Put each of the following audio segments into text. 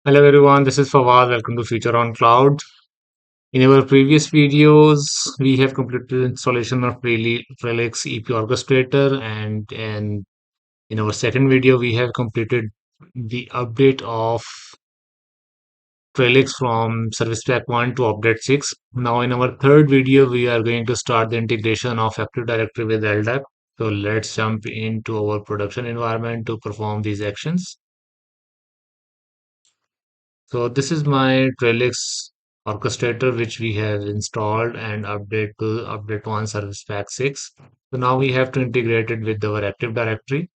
Hello everyone, this is Fawad. Welcome to Future on Cloud. In our previous videos, we have completed installation of Trellix EP Orchestrator, and in our second video, we have completed the update of Trellix from Service Pack 1 to Update 6. Now, in our third video, we are going to start the integration of Active Directory with LDAP. So let's jump into our production environment to perform these actions. So this is my Trellix orchestrator which we have installed and update to update one service pack 6. So now we have to integrate it with our Active Directory.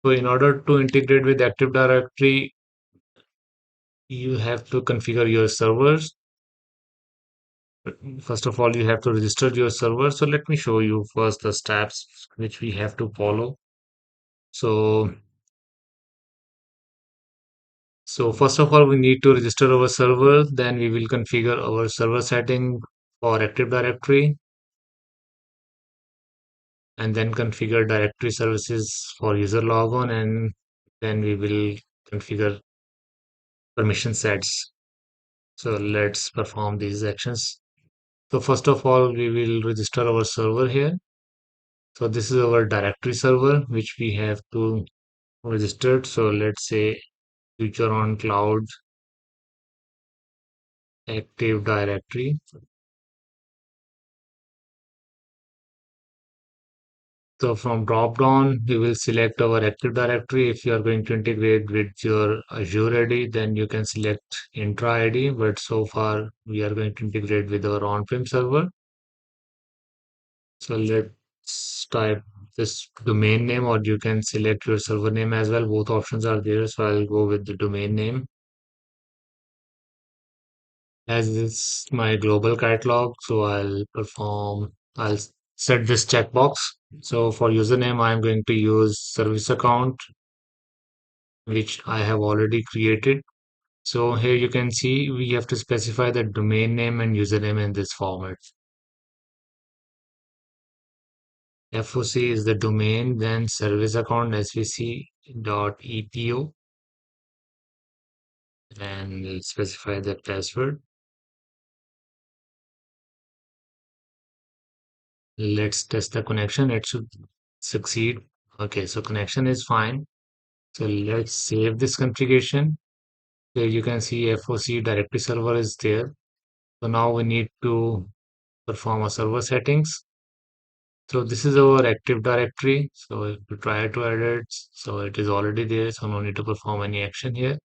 So in order to integrate with Active Directory, you have to configure your servers. First of all, you have to register your server. So let me show you first the steps which we have to follow. So so first of all, we need to register our server. Then we will configure our server setting for Active Directory, and then configure directory services for user logon, and then we will configure permission sets. So let's perform these actions. So first of all, we will register our server here. So this is our directory server which we have to register. So let's say future on cloud active directory. So from drop down, we will select our Active Directory. If you are going to integrate with your Azure ID, then you can select Intra ID. But so far, we are going to integrate with our on-prem server. So let's type this domain name, or you can select your server name as well. Both options are there. So I'll go with the domain name. As this is my global catalog, so I'll set this checkbox. So for username, I'm going to use service account which I have already created. So here you can see we have to specify the domain name and username in this format. FOC is the domain, then service account svc.epo, and we'll specify the password. Let's test the connection. It should succeed. Okay, so connection is fine. So let's save this configuration. Here you can see FOC directory server is there. So now we need to perform a server settings. So this is our Active Directory. So if we try to edit, so it is already there. So no need to perform any action here.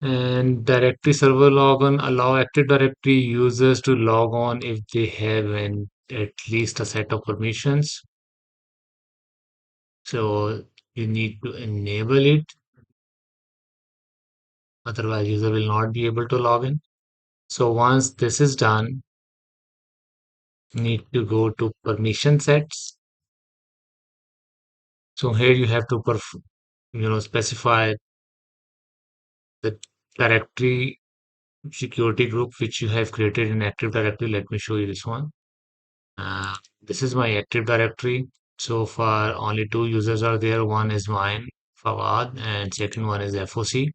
And directory server logon allow Active Directory users to log on if they have at least a set of permissions. So you need to enable it. Otherwise, user will not be able to log in. So once this is done, need to go to permission sets. So here you have to specify the directory security group which you have created in Active Directory. Let me show you this one. This is my Active Directory. So far, only two users are there. One is mine, Fawad, and second one is FOC.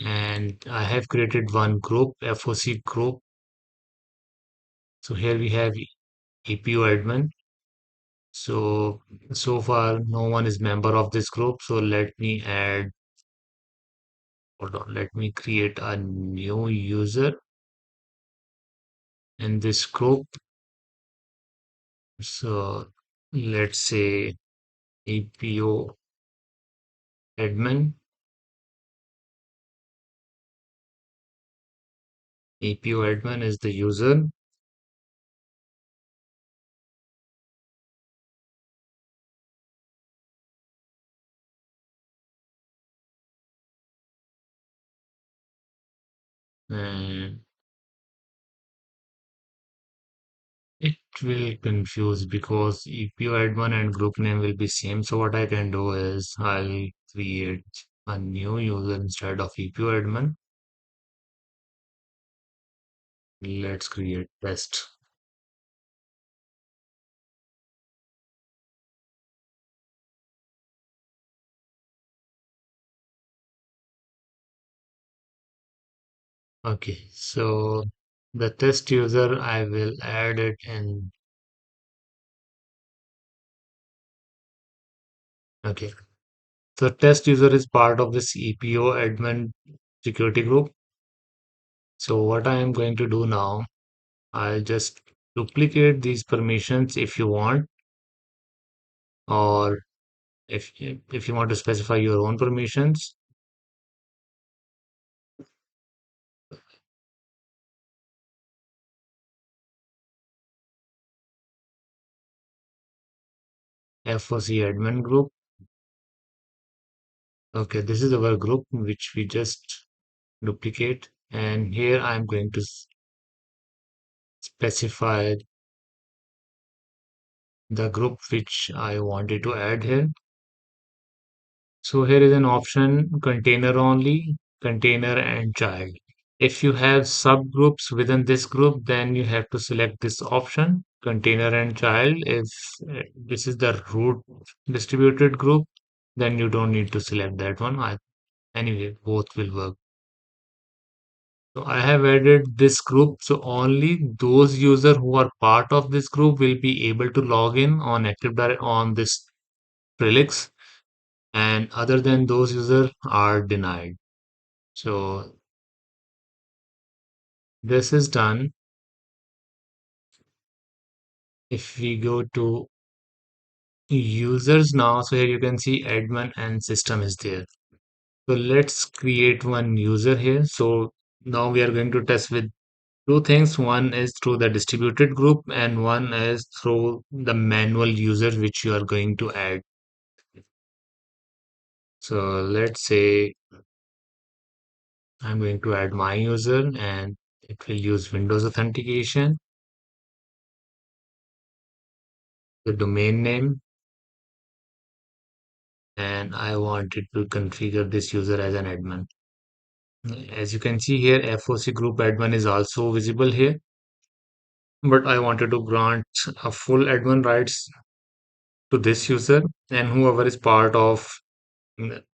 And I have created one group, FOC group. So here we have EPO admin. So far, no one is member of this group. So hold on, let me create a new user in this group. So let's say EPO admin. EPO admin is the user, and it will confuse because EPO admin and group name will be same. So what I can do is I'll create a new user instead of EPO admin. Let's create test. Okay, so the test user, I will add it in. Okay, so test user is part of this EPO admin security group. So what I am going to do now, I'll just duplicate these permissions if you want, or if you want to specify your own permissions. FOC admin group. Okay, this is our group which we just duplicate, and here I'm going to specify the group which I wanted to add here. So here is an option container only, container and child. If you have subgroups within this group, then you have to select this option, container and child. If this is the root distributed group, then you don't need to select that one. Anyway, both will work. So I have added this group. So only those users who are part of this group will be able to log in on Active Directory on this Trellix, and other than those users are denied. So this is done. If we go to users now, so here you can see admin and system is there. So let's create one user here. So now we are going to test with two things. One is through the distributed group and one is through the manual user which you are going to add. So let's say I'm going to add my user and it will use Windows authentication, the domain name, and I wanted to configure this user as an admin. As you can see here, FOC group admin is also visible here, but I wanted to grant a full admin rights to this user, and whoever is part of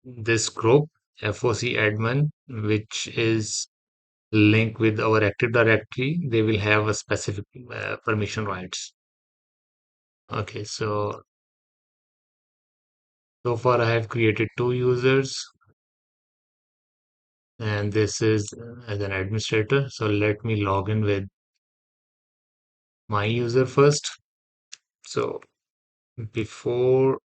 this group, FOC admin, which is linked with our Active Directory, they will have a specific permission rights. Okay, so far I have created two users, and this is as an administrator. So let me log in with my user first. So before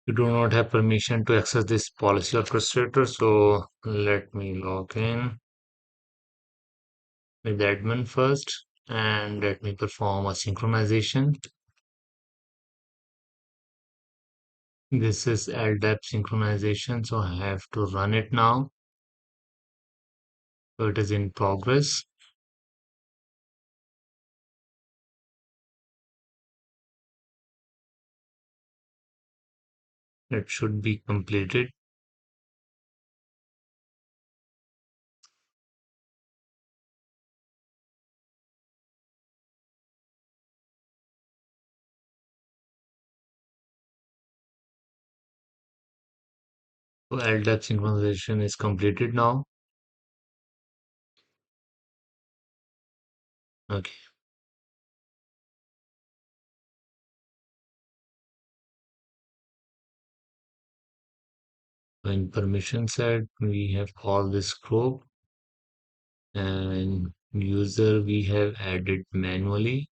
you do not have permission to access this policy orchestrator, so let me log in with admin first and let me perform a synchronization. This is LDAP synchronization, so I have to run it now. So it is in progress. It should be completed. So LDAP synchronization is completed now. Okay. So in permission set, we have called this group and user we have added manually.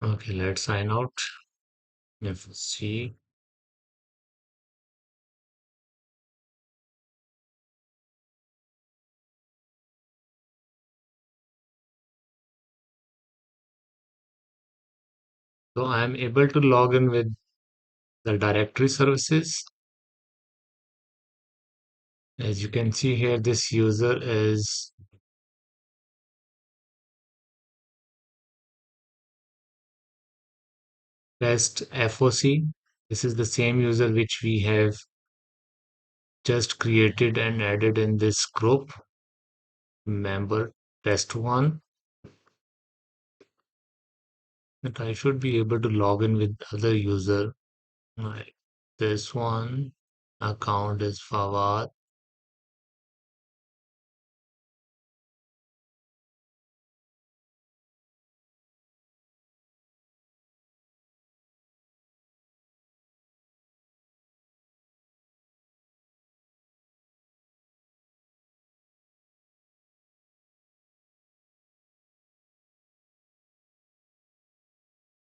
Okay, let's sign out. Let's see. So I am able to log in with the directory services. As you can see here, this user is test FOC. This is the same user which we have just created and added in this group member test one. But I should be able to log in with other user. Like this one account is Fawad.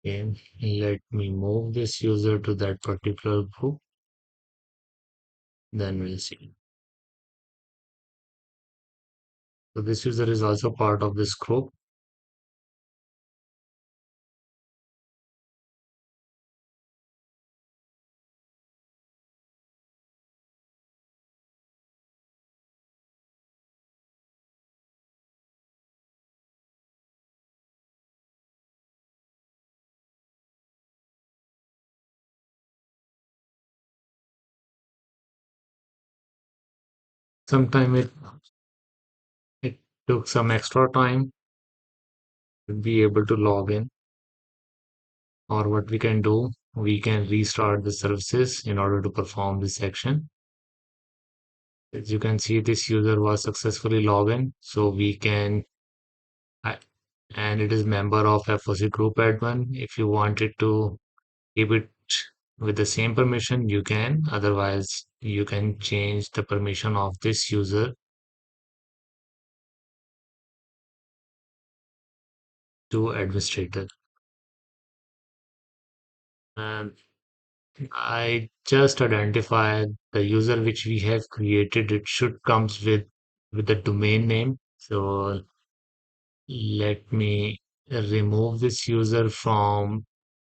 Okay, let me move this user to that particular group. Then we'll see. So this user is also part of this group. Sometime it took some extra time to be able to log in. Or what we can do, we can restart the services in order to perform this action. As you can see, this user was successfully logged in, so we can, I- and it is member of FOC group admin. If you wanted to keep it with the same permission, you can. Otherwise, you can change the permission of this user to administrator. And I just identified the user which we have created. It should comes with the domain name. So let me remove this user from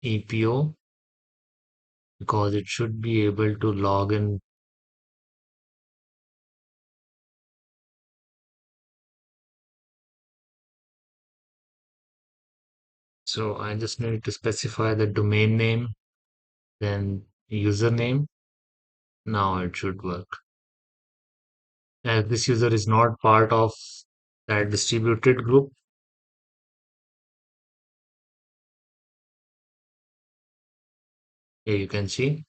EPO because it should be able to log in. So I just need to specify the domain name, then username. Now it should work. As this user is not part of that distributed group, here you can see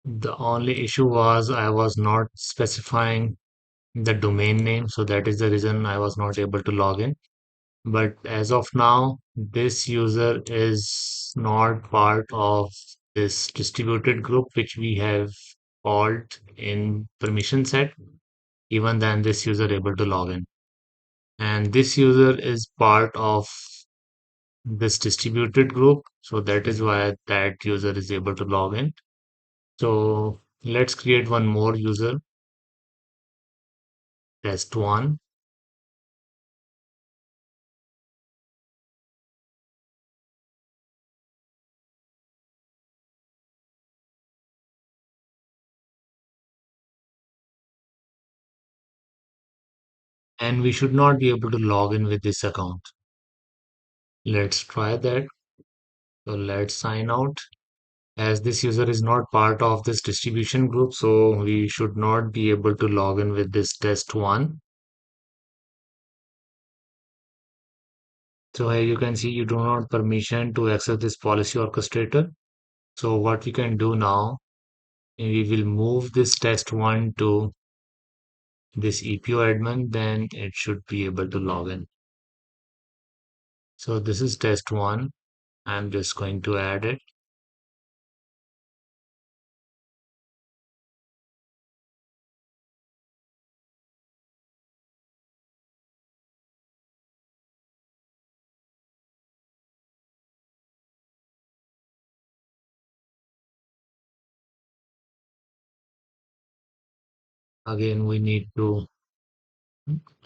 the only issue was I was not specifying the domain name, so that is the reason I was not able to log in. But as of now, this user is not part of this distributed group which we have called in permission set. Even then, this user able to log in. And this user is part of this distributed group. So that is why that user is able to log in. So let's create one more user, test one. And we should not be able to log in with this account. Let's try that. So let's sign out. As this user is not part of this distribution group, so we should not be able to log in with this test one. So here you can see you do not permission to access this policy orchestrator. So what we can do now, we will move this test one to this EPO admin, then it should be able to log in. So this is test one. I'm just going to add it. Again, we need to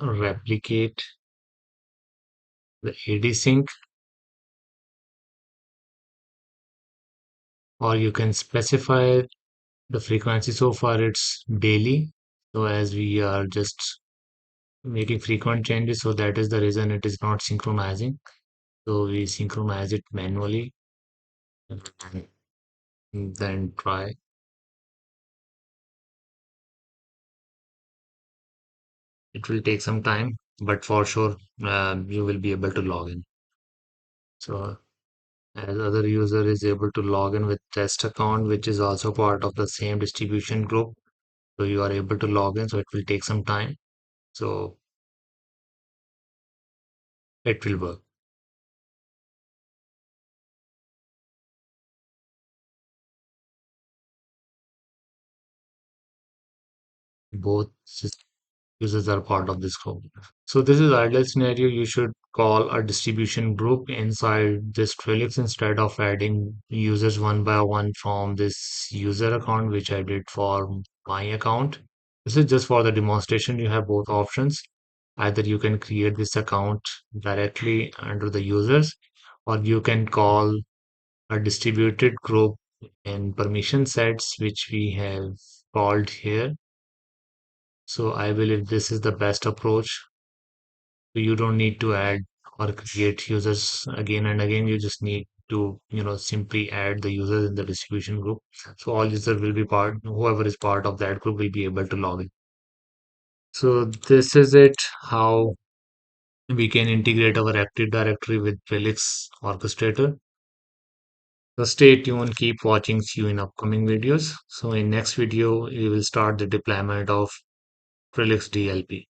replicate the AD sync, or you can specify the frequency. So far it's daily. So as we are just making frequent changes, so that is the reason it is not synchronizing. So we synchronize it manually and then try. It will take some time, but for sure you will be able to log in. So as other user is able to log in with test account, which is also part of the same distribution group. So you are able to log in, so it will take some time. So it will work. Both users are part of this group. So this is ideal scenario. You should call a distribution group inside this Trellix instead of adding users one by one from this user account, which I did for my account. This is just for the demonstration. You have both options. Either you can create this account directly under the users, or you can call a distributed group in permission sets, which we have called here. So I believe this is the best approach. So you don't need to add or create users again and again. You just need to, simply add the users in the distribution group. So all users will be whoever is part of that group will be able to log in. So this is it, how we can integrate our Active Directory with Trellix Orchestrator. So stay tuned, keep watching, see you in upcoming videos. So in next video, we will start the deployment of Trellix DLP.